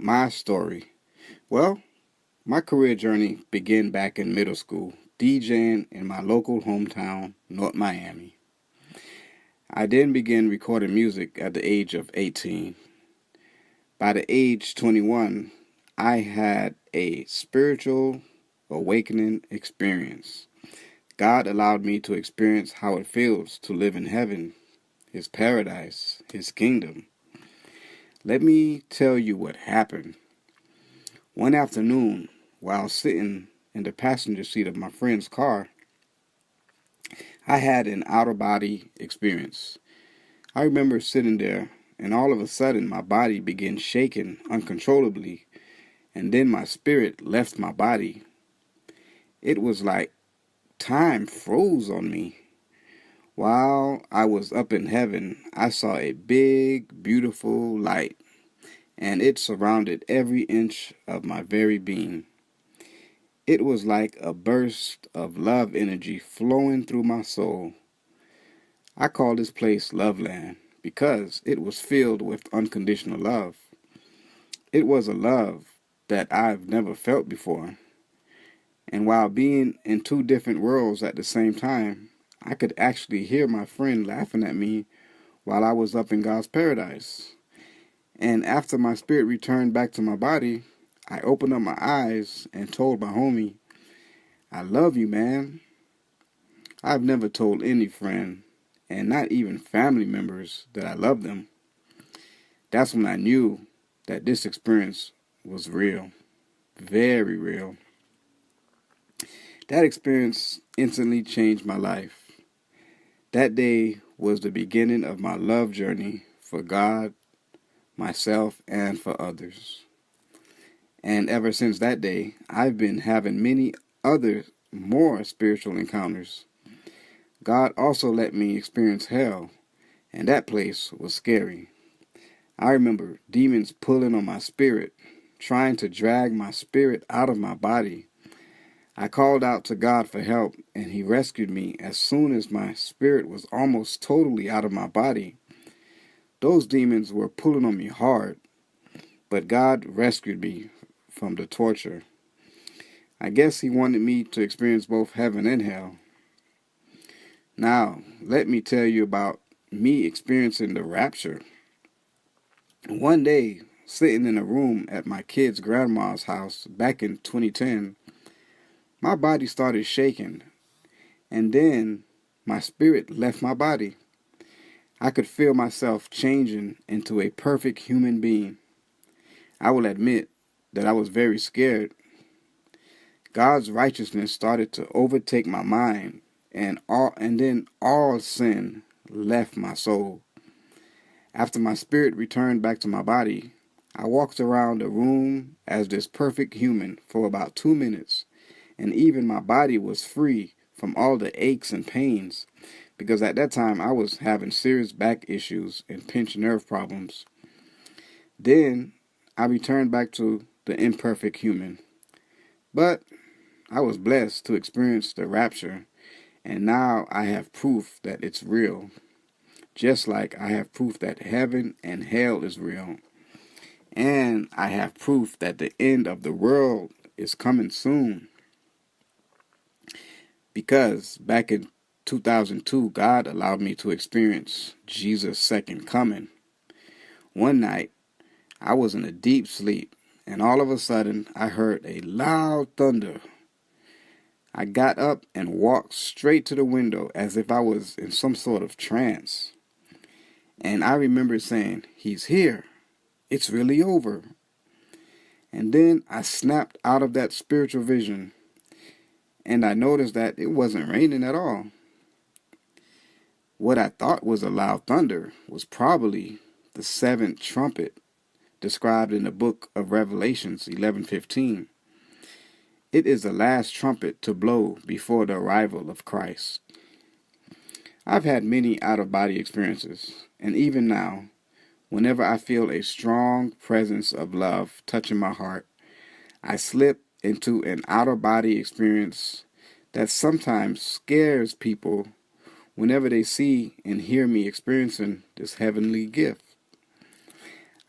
My story. Well, my career journey began back in middle school, DJing in my local hometown, North Miami. I then began recording music at the age of 18. By the age 21, I had a spiritual awakening experience. God allowed me to experience how it feels to live in heaven, His paradise, His kingdom. Let me tell you what happened. One afternoon, while sitting in the passenger seat of my friend's car, I had an out-of-body experience. I remember sitting there, and all of a sudden my body began shaking uncontrollably, and then my spirit left my body. It was like time froze on me. While I was up in heaven, I saw a big, beautiful light, and it surrounded every inch of my very being. It was like a burst of love energy flowing through my soul. I call this place Loveland because it was filled with unconditional love. It was a love that I've never felt before. And while being in two different worlds at the same time, I could actually hear my friend laughing at me while I was up in God's paradise. And after my spirit returned back to my body, I opened up my eyes and told my homie, "I love you, man." I've never told any friend, and not even family members, that I love them. That's when I knew that this experience was real, very real. That experience instantly changed my life. That day was the beginning of my love journey for God, myself, and for others. And ever since that day, I've been having many other more spiritual encounters. God also let me experience hell, and that place was scary. I remember demons pulling on my spirit, trying to drag my spirit out of my body. I called out to God for help, and He rescued me as soon as my spirit was almost totally out of my body. Those demons were pulling on me hard, but God rescued me from the torture. I guess He wanted me to experience both heaven and hell. Now, let me tell you about me experiencing the rapture. One day, sitting in a room at my kid's grandma's house back in 2010, my body started shaking, and then my spirit left my body. I could feel myself changing into a perfect human being. I will admit that I was very scared. God's righteousness started to overtake my mind, and then all sin left my soul. After my spirit returned back to my body, I walked around the room as this perfect human for about 2 minutes, and even my body was free from all the aches and pains, because at that time I was having serious back issues and pinched nerve problems. Then I returned back to the imperfect human. But I was blessed to experience the rapture, and now I have proof that it's real, just like I have proof that heaven and hell is real. And I have proof that the end of the world is coming soon. Because back in 2002, God allowed me to experience Jesus' second coming. One night, I was in a deep sleep, and all of a sudden, I heard a loud thunder. I got up and walked straight to the window as if I was in some sort of trance. And I remember saying, "He's here. It's really over." And then I snapped out of that spiritual vision, and I noticed that it wasn't raining at all. What I thought was a loud thunder was probably the seventh trumpet described in the book of Revelations 11:15. It is the last trumpet to blow before the arrival of Christ. I've had many out-of-body experiences, and even now, whenever I feel a strong presence of love touching my heart, I slip into an out-of-body experience that sometimes scares people whenever they see and hear me experiencing this heavenly gift.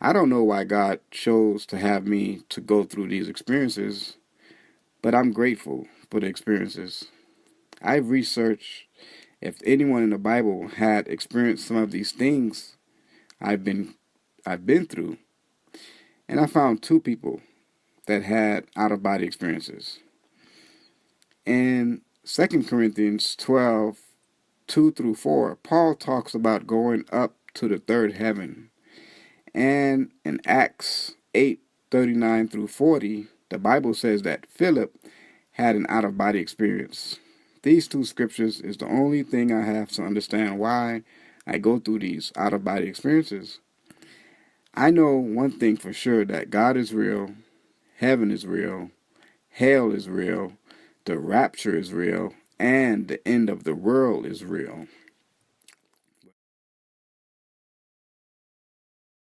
I don't know why God chose to have me to go through these experiences, but I'm grateful for the experiences. I've researched if anyone in the Bible had experienced some of these things I've been I've been through, and I found two people that had out of body experiences. In 2 Corinthians 12:2 through 4, Paul talks about going up to the third heaven. And in Acts 8:39 through 40, the Bible says that Philip had an out of body experience. These two scriptures is the only thing I have to understand why I go through these out of body experiences. I know one thing for sure, that God is real, heaven is real, hell is real, the rapture is real, and the end of the world is real.